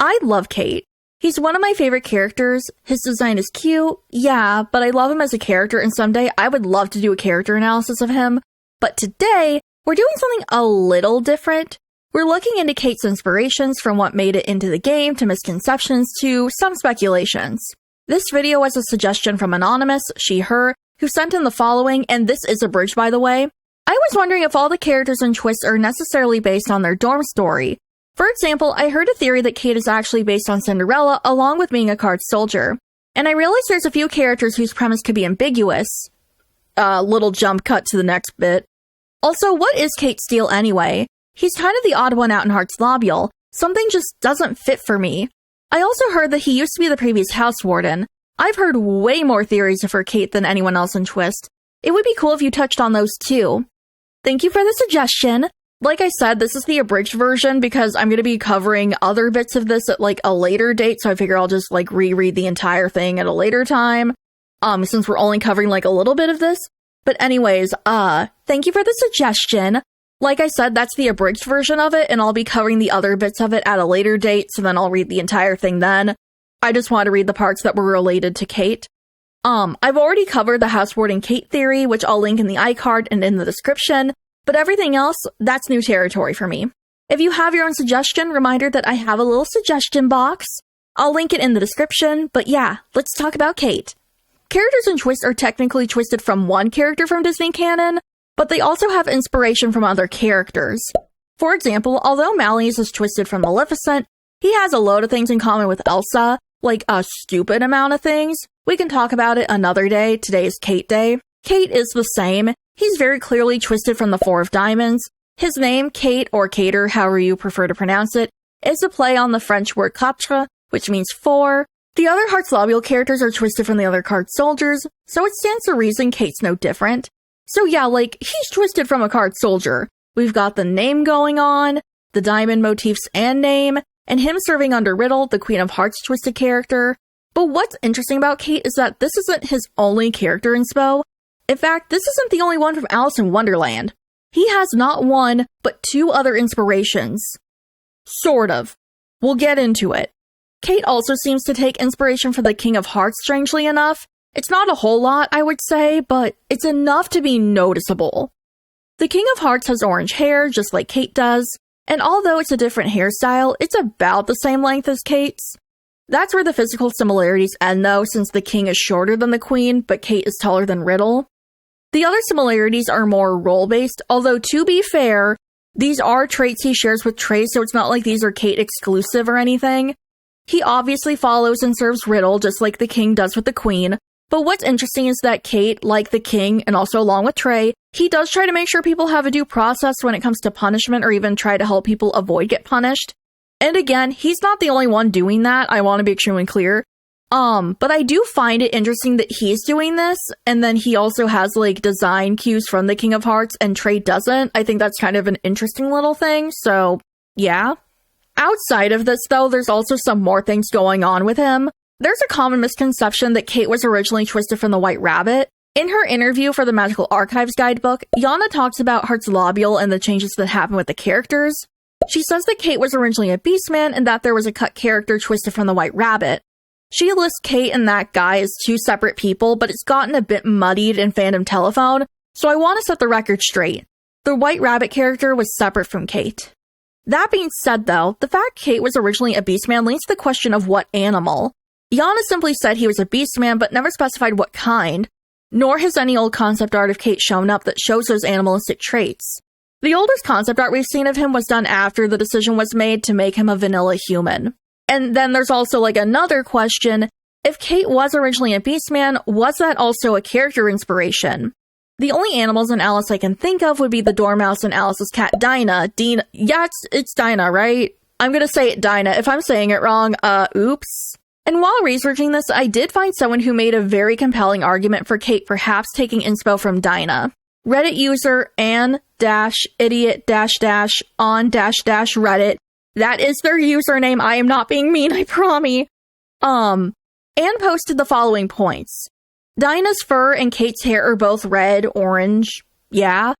I love Kate. He's one of my favorite characters. His design is cute, yeah, but I love him as a character, and someday I would love to do a character analysis of him. But today, we're doing something a little different. We're looking into Kate's inspirations from what made it into the game to misconceptions to some speculations. This video was a suggestion from Anonymous, she, her, who sent in the following, and this is abridged by the way. I was wondering if all the characters and twists are necessarily based on their dorm story. For example, I heard a theory that Kate is actually based on Cinderella along with being a card soldier. And I realized there's a few characters whose premise could be ambiguous. Little jump cut to the next bit. Also, what is Kate's deal anyway? He's kind of the odd one out in Heart's Lobule. Something just doesn't fit for me. I also heard that he used to be the previous house warden. I've heard way more theories for Kate than anyone else in Twist. It would be cool if you touched on those too. Thank you for the suggestion. Like I said, this is the abridged version because I'm going to be covering other bits of this at like a later date, so I figure I'll just like reread the entire thing at a later time, since we're only covering like a little bit of this. But anyways, thank you for the suggestion. Like I said, that's the abridged version of it, and I'll be covering the other bits of it at a later date, so then I'll read the entire thing then. I just want to read the parts that were related to Kate. I've already covered the house warden Kate theory, which I'll link in the iCard and in the description, but everything else, that's new territory for me. If you have your own suggestion, reminder that I have a little suggestion box. I'll link it in the description, but yeah, let's talk about Kate. Characters in Twist are technically twisted from one character from Disney canon, but they also have inspiration from other characters. For example, although Malleus is twisted from Maleficent, he has a load of things in common with Elsa, like a stupid amount of things. We can talk about it another day. Today is Kate Day. Kate is the same. He's very clearly twisted from the Four of Diamonds. His name, Kate or Cater, however you prefer to pronounce it, is a play on the French word quatre, which means four. The other Heart's Lobule characters are twisted from the other card soldiers, so it stands to reason Kate's no different. So yeah, like, he's twisted from a card soldier. We've got the name going on, the diamond motifs and name, and him serving under Riddle, the Queen of Hearts twisted character. But what's interesting about Kate is that this isn't his only character inspo. In fact, this isn't the only one from Alice in Wonderland. He has not one, but two other inspirations. Sort of. We'll get into it. Kate also seems to take inspiration from the King of Hearts, strangely enough. It's not a whole lot, I would say, but it's enough to be noticeable. The King of Hearts has orange hair, just like Kate does, and although it's a different hairstyle, it's about the same length as Kate's. That's where the physical similarities end though, since the King is shorter than the Queen, but Kate is taller than Riddle. The other similarities are more role-based, although to be fair, these are traits he shares with Trey, so it's not like these are Kate exclusive or anything. He obviously follows and serves Riddle, just like the King does with the Queen, but what's interesting is that Kate, like the King, and also along with Trey, he does try to make sure people have a due process when it comes to punishment or even try to help people avoid get punished. And again, he's not the only one doing that, I want to be extremely clear. But I do find it interesting that he's doing this, and then he also has, like, design cues from the King of Hearts, and Trey doesn't. I think that's kind of an interesting little thing, so, yeah. Outside of this, though, there's also some more things going on with him. There's a common misconception that Kate was originally twisted from the White Rabbit. In her interview for the Magical Archives guidebook, Yana talks about Heart's Lobule and the changes that happen with the characters. She says that Kate was originally a Beastman and that there was a cut character twisted from the White Rabbit. She lists Kate and that guy as two separate people, but it's gotten a bit muddied in fandom telephone, so I want to set the record straight. The White Rabbit character was separate from Kate. That being said though, the fact Kate was originally a Beastman leads to the question of what animal. Yana simply said he was a Beastman but never specified what kind, nor has any old concept art of Kate shown up that shows those animalistic traits. The oldest concept art we've seen of him was done after the decision was made to make him a vanilla human. And then there's also like another question, if Kate was originally a Beastman, was that also a character inspiration? The only animals in Alice I can think of would be the dormouse and Alice's cat Dinah. Yeah, it's Dinah, right? I'm gonna say it Dinah. If I'm saying it wrong, oops. And while researching this, I did find someone who made a very compelling argument for Kate perhaps taking inspo from Dinah. Reddit user Ann-idiot-on-Reddit. That is their username. I am not being mean, I promise. Anne posted the following points. Dinah's fur and Kate's hair are both red, orange, yeah.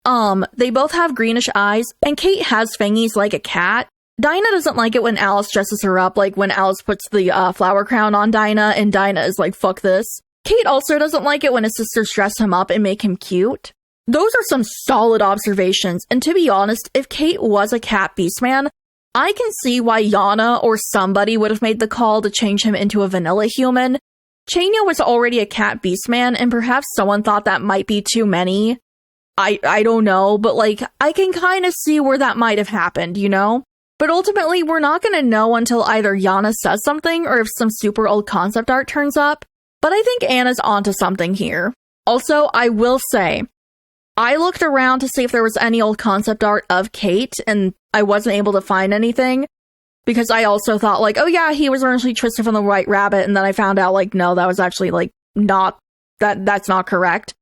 They both have greenish eyes, and Kate has fangies like a cat. Dinah doesn't like it when Alice dresses her up, like when Alice puts the flower crown on Dinah, and Dinah is like, fuck this. Kate also doesn't like it when his sisters dress him up and make him cute. Those are some solid observations, and to be honest, if Kate was a cat beastman, I can see why Yana or somebody would have made the call to change him into a vanilla human. Chania was already a cat beastman, and perhaps someone thought that might be too many. I don't know, but like, I can kind of see where that might have happened, you know? But ultimately, we're not going to know until either Yana says something or if some super old concept art turns up. But I think Anna's onto something here. Also, I will say, I looked around to see if there was any old concept art of Kate, and I wasn't able to find anything. Because I also thought, like, oh yeah, he was originally twisted from the White Rabbit, and then I found out, like, no, that was actually, like, not, that's not correct.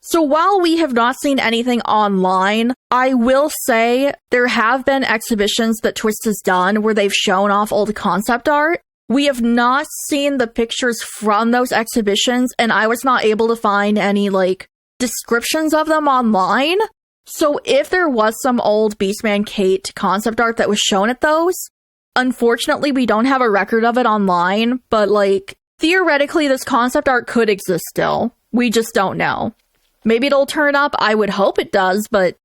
So while we have not seen anything online, I will say there have been exhibitions that Twist has done where they've shown off old concept art. We have not seen the pictures from those exhibitions, and I was not able to find any, like, descriptions of them online. So if there was some old Beastman Kate concept art that was shown at those, unfortunately we don't have a record of it online, but, like, theoretically this concept art could exist still. We just don't know. Maybe it'll turn up, I would hope it does, but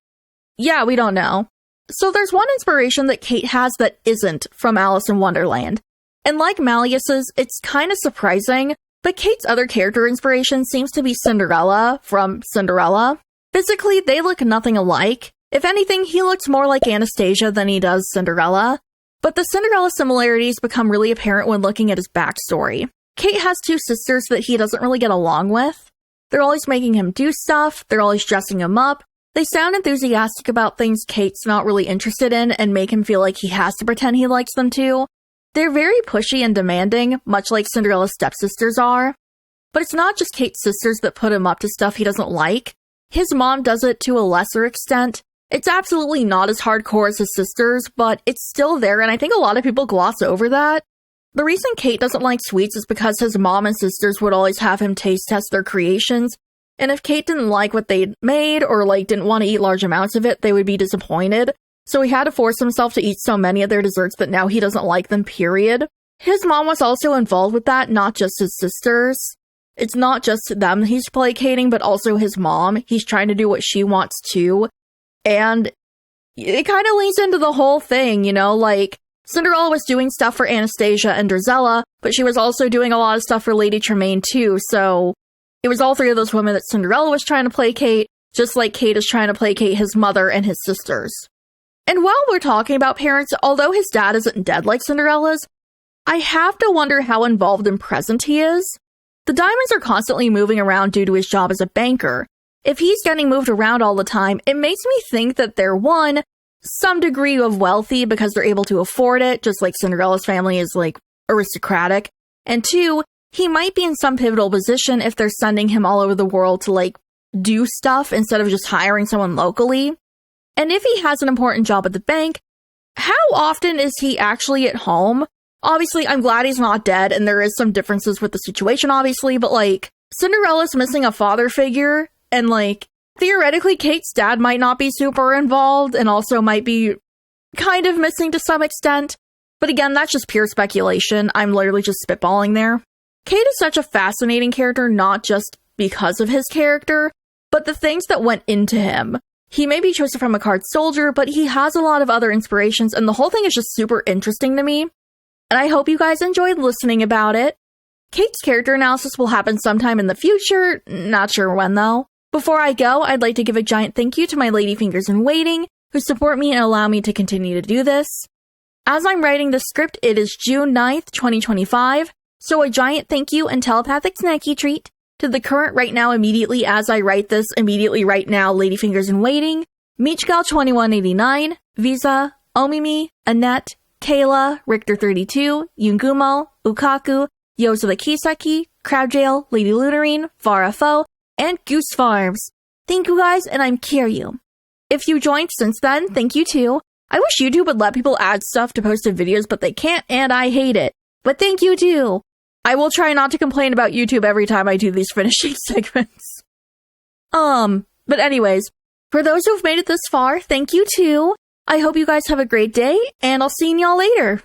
yeah, we don't know. So there's one inspiration that Kate has that isn't from Alice in Wonderland. And like Malleus's, it's kind of surprising, but Kate's other character inspiration seems to be Cinderella from Cinderella. Physically, they look nothing alike. If anything, he looks more like Anastasia than he does Cinderella. But the Cinderella similarities become really apparent when looking at his backstory. Kate has two sisters that he doesn't really get along with. They're always making him do stuff, they're always dressing him up, they sound enthusiastic about things Kate's not really interested in and make him feel like he has to pretend he likes them too. They're very pushy and demanding, much like Cinderella's stepsisters are. But it's not just Kate's sisters that put him up to stuff he doesn't like. His mom does it to a lesser extent. It's absolutely not as hardcore as his sisters, but it's still there, and I think a lot of people gloss over that. The reason Kate doesn't like sweets is because his mom and sisters would always have him taste test their creations, and if Kate didn't like what they'd made or like didn't want to eat large amounts of it, they would be disappointed. So he had to force himself to eat so many of their desserts that now he doesn't like them, period. His mom was also involved with that, not just his sisters. It's not just them he's placating, but also his mom. He's trying to do what she wants too. And it kind of leans into the whole thing, you know, like, Cinderella was doing stuff for Anastasia and Drizella, but she was also doing a lot of stuff for Lady Tremaine too, so it was all three of those women that Cinderella was trying to placate, just like Kate is trying to placate his mother and his sisters. And while we're talking about parents, although his dad isn't dead like Cinderella's, I have to wonder how involved and present he is. The diamonds are constantly moving around due to his job as a banker. If he's getting moved around all the time, it makes me think that they're, one, some degree of wealthy because they're able to afford it, just like Cinderella's family is, like, aristocratic. And two, he might be in some pivotal position if they're sending him all over the world to, like, do stuff instead of just hiring someone locally. And if he has an important job at the bank, how often is he actually at home? Obviously, I'm glad he's not dead, and there is some differences with the situation, obviously, but, like, Cinderella's missing a father figure, and, like, theoretically, Kate's dad might not be super involved and also might be kind of missing to some extent. But again, that's just pure speculation. I'm literally just spitballing there. Kate is such a fascinating character, not just because of his character, but the things that went into him. He may be chosen from a card soldier, but he has a lot of other inspirations, and the whole thing is just super interesting to me. And I hope you guys enjoyed listening about it. Kate's character analysis will happen sometime in the future, not sure when though. Before I go, I'd like to give a giant thank you to my ladyfingers in waiting, who support me and allow me to continue to do this. As I'm writing this script, it is June 9th, 2025, so a giant thank you and telepathic snacky treat to the current right now immediately as I write this immediately right now ladyfingers in waiting, Michgal2189, Visa, Omimi, Annette, Kayla, Richter32, Yungumo, Ukaku, Yoza the Kiseki, Crowd Jail, Lady Lunarine, Farah Foe, and Goose Farms. Thank you guys, and I'm Kiryu. If you joined since then, thank you too. I wish YouTube would let people add stuff to posted videos, but they can't, and I hate it. But thank you too. I will try not to complain about YouTube every time I do these finishing segments. But anyways, for those who've made it this far, thank you too. I hope you guys have a great day, and I'll see y'all later.